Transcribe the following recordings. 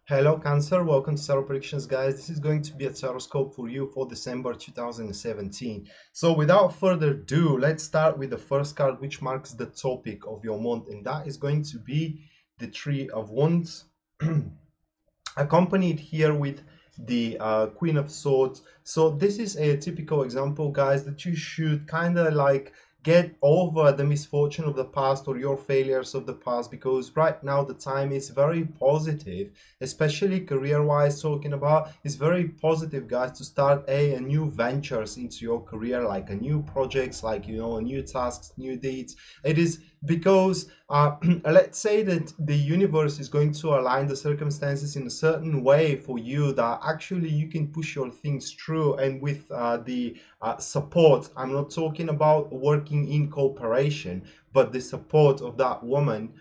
Hello Cancer, welcome to Tarot Predictions guys. This is going to be a tarot scope for you for December 2017. So without further ado, let's start with the first card which marks the topic of your month, and that is going to be the Three of Wands, accompanied here with the Queen of Swords. So this is a typical example guys that you should kind of like get over the misfortune of the past or your failures of the past, because right now the time is very positive, especially career wise. Talking about, is very positive guys to start a new ventures into your career, like a new projects, like a new tasks, new dates. It is because let's say that the universe is going to align the circumstances in a certain way for you that actually you can push your things through, and with the support. I'm not talking about working in cooperation, but the support of that woman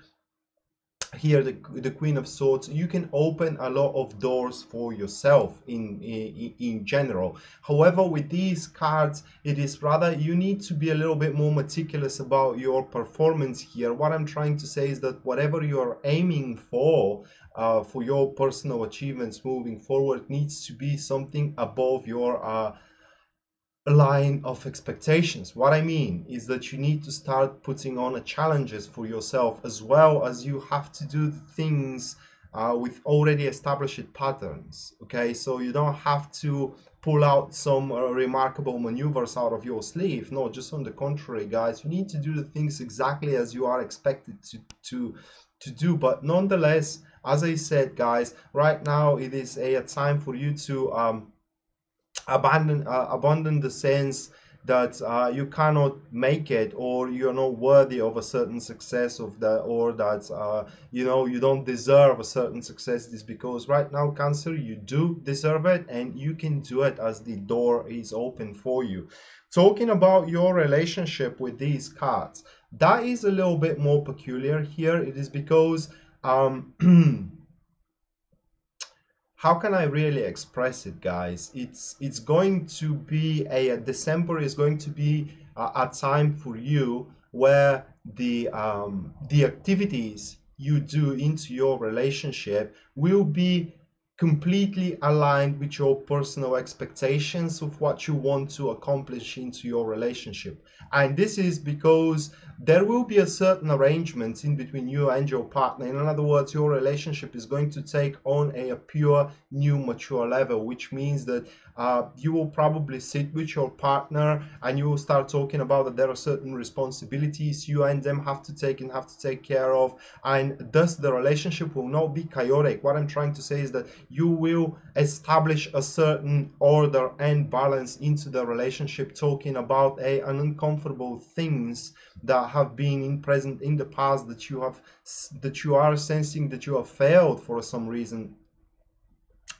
here, the Queen of Swords. You can open a lot of doors for yourself in general. However, with these cards, it is rather you need to be a little bit more meticulous about your performance here. What I'm trying to say is that whatever you're aiming for your personal achievements moving forward, needs to be something above your line of expectations. What I mean is that you need to start putting on a challenges for yourself, as well as you have to do things with already established patterns. Okay, so you don't have to pull out some remarkable maneuvers out of your sleeve. No, just on the contrary, guys, you need to do the things exactly as you are expected to do. But nonetheless, as I said, guys, right now it is a time for you to abandon the sense that you cannot make it, or you're not worthy of a certain success of that, or that you don't deserve a certain success. This because right now, Cancer, you do deserve it, and you can do it as the door is open for you. Talking about your relationship with these cards, that is a little bit more peculiar here. It is because how can I really express it, guys? It's going to be December is going to be a time for you where the activities you do into your relationship will be completely aligned with your personal expectations of what you want to accomplish into your relationship. And this is because there will be a certain arrangement in between you and your partner. In other words, your relationship is going to take on a pure new mature level, which means that you will probably sit with your partner and you will start talking about that there are certain responsibilities you and them have to take and have to take care of, and thus the relationship will not be chaotic. What I'm trying to say is that you will establish a certain order and balance into the relationship, talking about an uncomfortable things that have been in present in the past, that you are sensing that you have failed for some reason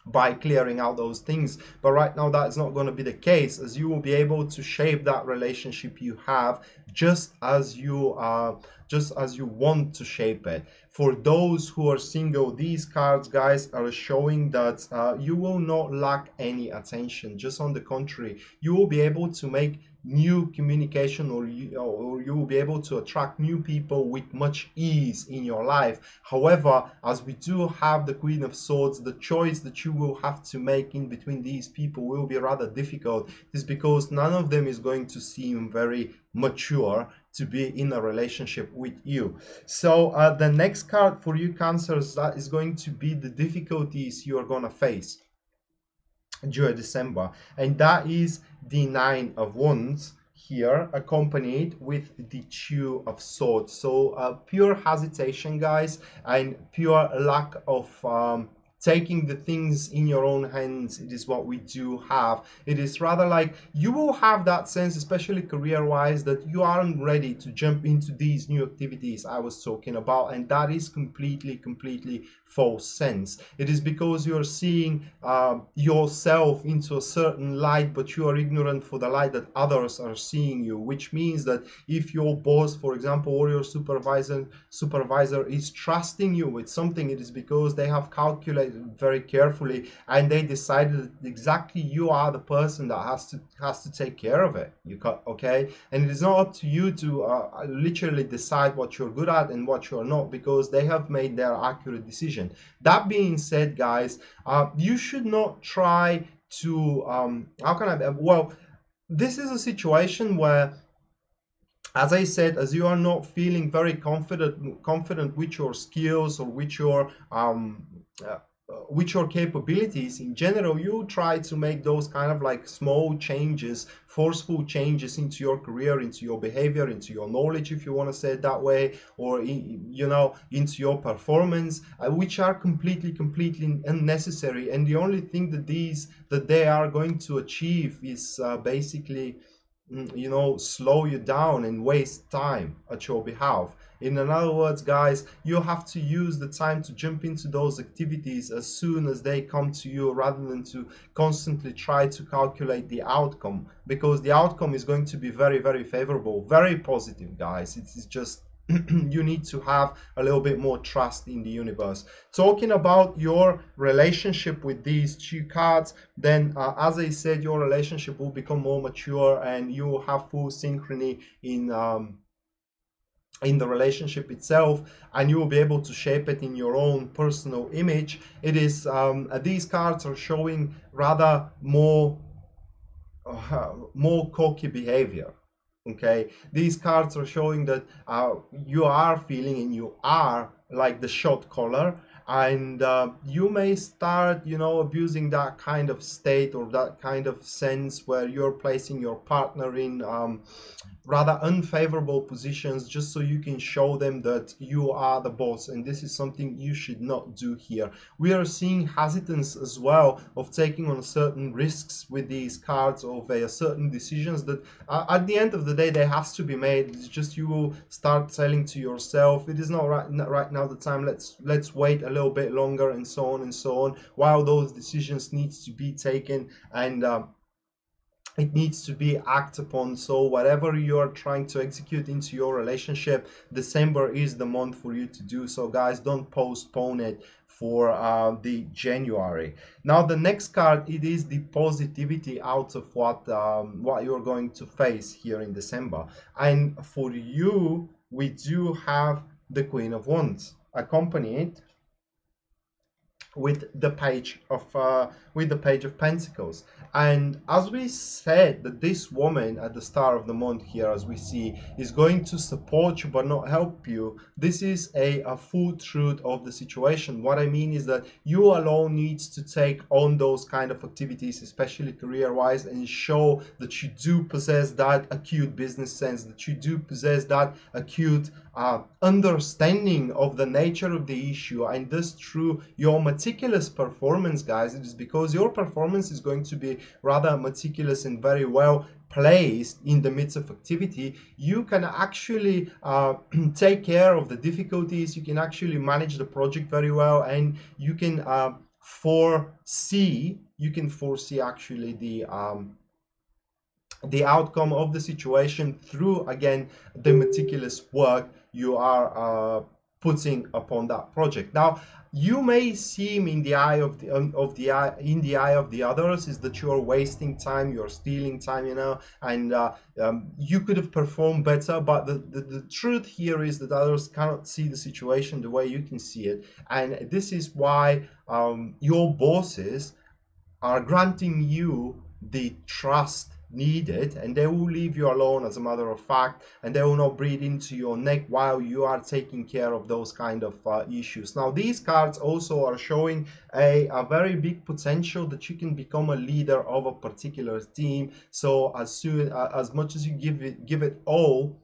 by clearing out those things. But right now that is not going to be the case, as you will be able to shape that relationship you have just as you want to shape it. For those who are single, these cards, guys, are showing that you will not lack any attention. Just on the contrary, you will be able to make new communication, or you will be able to attract new people with much ease in your life. However, as we do have the Queen of Swords, the choice that you will have to make in between these people will be rather difficult. Is because none of them is going to seem very mature to be in a relationship with you. So the next card for you, Cancers, that is going to be the difficulties you are going to face during December, and that is the Nine of Wands here, accompanied with the Two of Swords. So pure hesitation, guys, and pure lack of taking the things in your own hands. It is what we do have. It is rather like you will have that sense, especially career wise, that you aren't ready to jump into these new activities I was talking about, and that is completely false sense. It is because you're seeing yourself into a certain light, but you are ignorant for the light that others are seeing you, which means that if your boss, for example, or your supervisor is trusting you with something, it is because they have very carefully, and they decided that exactly you are the person that has to take care of it. Okay, and it is not up to you to literally decide what you're good at and what you're not, because they have made their accurate decision. That being said, guys, you should not try to how can I well, this is a situation where, as I said, as you are not feeling very confident with your skills or with your capabilities in general, you try to make those kind of like small changes, forceful changes into your career, into your behavior, into your knowledge, if you want to say it that way, or into your performance, which are completely unnecessary. And the only thing that they are going to achieve is basically slow you down and waste time at your behalf. In other words, guys, you have to use the time to jump into those activities as soon as they come to you, rather than to constantly try to calculate the outcome, because the outcome is going to be very favorable, very positive, guys. It's just you need to have a little bit more trust in the universe. Talking about your relationship with these two cards, then as I said, your relationship will become more mature and you will have full synchrony in the relationship itself, and you will be able to shape it in your own personal image. It is these cards are showing rather more cocky behavior. Okay, these cards are showing that you are feeling and you are like the shot caller, and you may start abusing that kind of state or that kind of sense where you're placing your partner in rather unfavorable positions just so you can show them that you are the boss, and this is something you should not do here. We are seeing hesitance as well of taking on certain risks with these cards, of certain decisions that at the end of the day they has to be made. It's just you will start telling to yourself, it is not right now the time, let's wait a little bit longer, and so on, while those decisions needs to be taken, and it needs to be acted upon. So whatever you're trying to execute into your relationship, December is the month for you to do so, guys. Don't postpone it for the January. Now the next card, it is the positivity out of what you're going to face here in December. And for you, we do have the Queen of Wands accompanied with the page of Pentacles. And as we said, that this woman at the start of the month here, as we see, is going to support you but not help you. This is a full truth of the situation. What I mean is that you alone needs to take on those kind of activities, especially career-wise, and show that you do possess that acute business sense, that you do possess that acute understanding of the nature of the issue, and this through your meticulous performance, guys. It is because your performance is going to be rather meticulous and very well placed in the midst of activity. You can actually take care of the difficulties, you can actually manage the project very well, and you can foresee actually the outcome of the situation through, again, the meticulous work you are putting upon that project. Now, you may seem in the eye of the others is that you are wasting time, you're stealing time, and you could have performed better. But the truth here is that others cannot see the situation the way you can see it, and this is why your bosses are granting you the trust needed, and they will leave you alone, as a matter of fact, and they will not breathe into your neck while you are taking care of those kind of issues. Now these cards also are showing a very big potential that you can become a leader of a particular team. So as much as you give it all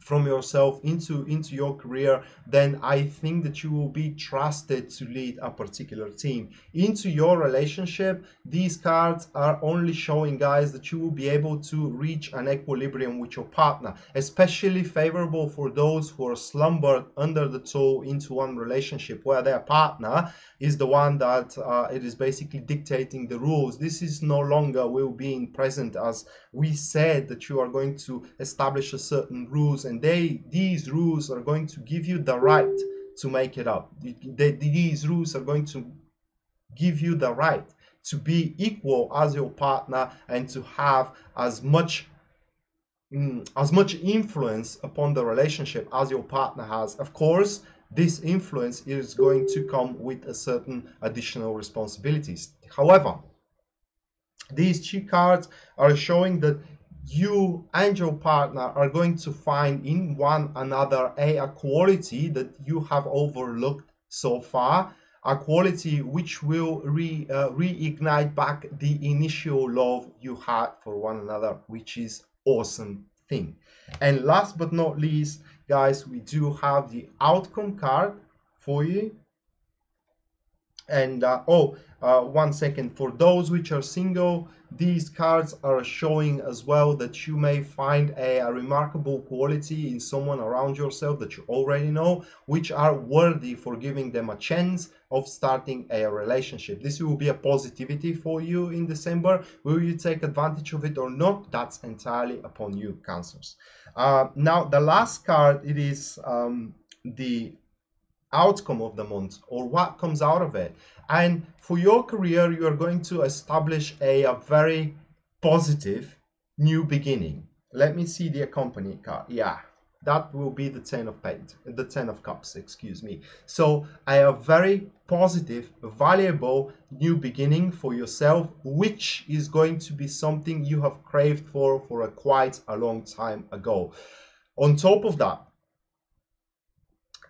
from yourself into your career, then I think that you will be trusted to lead a particular team. Into your relationship, these cards are only showing, guys, that you will be able to reach an equilibrium with your partner, especially favorable for those who are slumbered under the toe into one relationship where their partner is the one that it is basically dictating the rules. This is no longer will being present, as we said that you are going to establish a certain rules, and these rules are going to give you the right to make it up. These rules are going to give you the right to be equal as your partner and to have as much influence upon the relationship as your partner has. Of course, this influence is going to come with a certain additional responsibilities. However, these two cards are showing that you and your partner are going to find in one another a quality that you have overlooked so far, a quality which will reignite back the initial love you had for one another, which is awesome thing. And last but not least, guys, we do have the outcome card for you. And 1 second, for those which are single, these cards are showing as well that you may find a remarkable quality in someone around yourself that you already know, which are worthy for giving them a chance of starting a relationship. This will be a positivity for you in December. Will you take advantage of it or not? That's entirely upon you, Cancers. Now the last card, it is the outcome of the month, or what comes out of it. And for your career, you are going to establish a very positive new beginning. Let me see the accompany card. Yeah, that will be the 10 of Pentacles, the 10 of Cups, excuse me. So a very positive, valuable new beginning for yourself, which is going to be something you have craved for quite a long time ago. On top of that,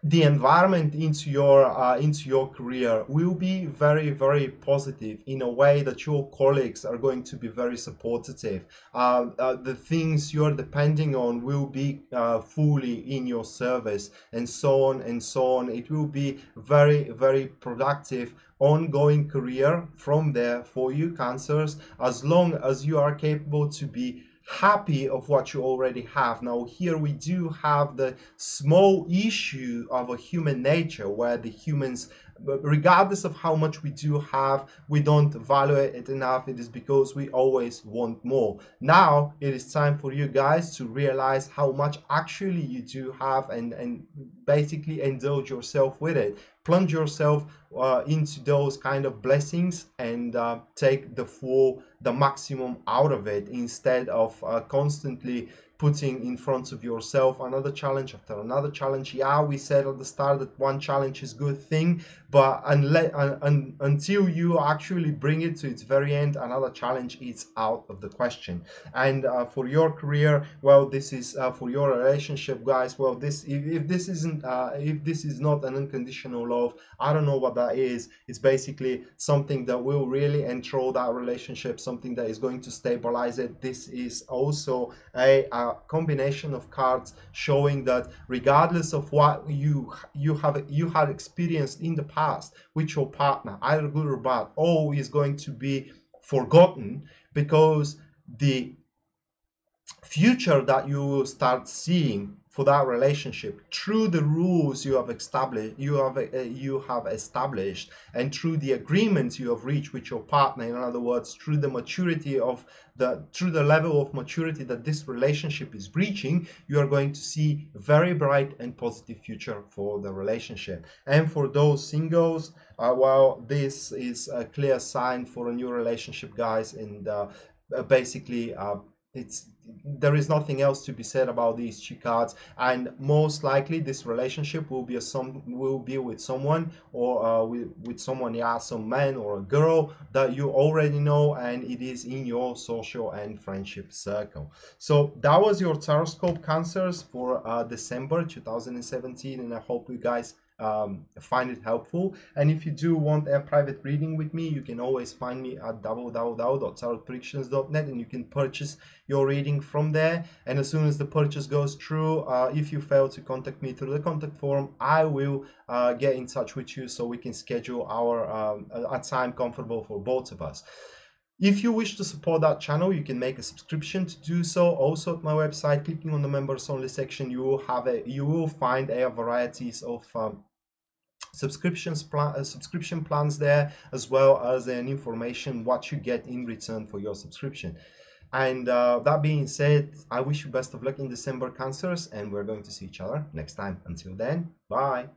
the environment into your career will be very, very positive, in a way that your colleagues are going to be very supportive. The things you're depending on will be fully in your service, and so on and so on. It will be very, very productive ongoing career from there for you, Cancers, as long as you are capable to be happy of what you already have. Now here we do have the small issue of a human nature, where the humans, regardless of how much we do have, we don't value it enough. It is because we always want more. Now it is time for you guys to realize how much actually you do have, and basically indulge yourself with it. Plunge yourself into those kind of blessings, and take the maximum out of it, instead of constantly putting in front of yourself another challenge after another challenge. Yeah, we said at the start that one challenge is a good thing, but until you actually bring it to its very end, another challenge is out of the question. And for your career, well, this is for your relationship, guys. Well, if this is not an unconditional love, I don't know what that is. It's basically something that will really enthrall that relationship, something that is going to stabilize it. This is also a combination of cards showing that regardless of what you had experienced in the past with your partner, either good or bad, all is going to be forgotten, because the future that you will start seeing for that relationship through the rules you have established, and through the agreements you have reached with your partner, in other words, through the level of maturity that this relationship is reaching, you are going to see very bright and positive future for the relationship. And for those singles, well, this is a clear sign for a new relationship, guys. And basically there is nothing else to be said about these two cards, and most likely this relationship will be with someone, or with someone, yeah, some man or a girl that you already know, and it is in your social and friendship circle. So that was your Taroscope, Cancers, for December 2017, and I hope you guys find it helpful. And if you do want a private reading with me, you can always find me at www.tarotpredictions.net, and you can purchase your reading from there. And as soon as the purchase goes through, if you fail to contact me through the contact form, I will get in touch with you so we can schedule a time comfortable for both of us. If you wish to support that channel, you can make a subscription to do so. Also at my website, clicking on the members only section, you will find a varieties of subscription plans there, as well as an information what you get in return for your subscription. And that being said, I wish you best of luck in December, Cancers, and we're going to see each other next time. Until then, bye.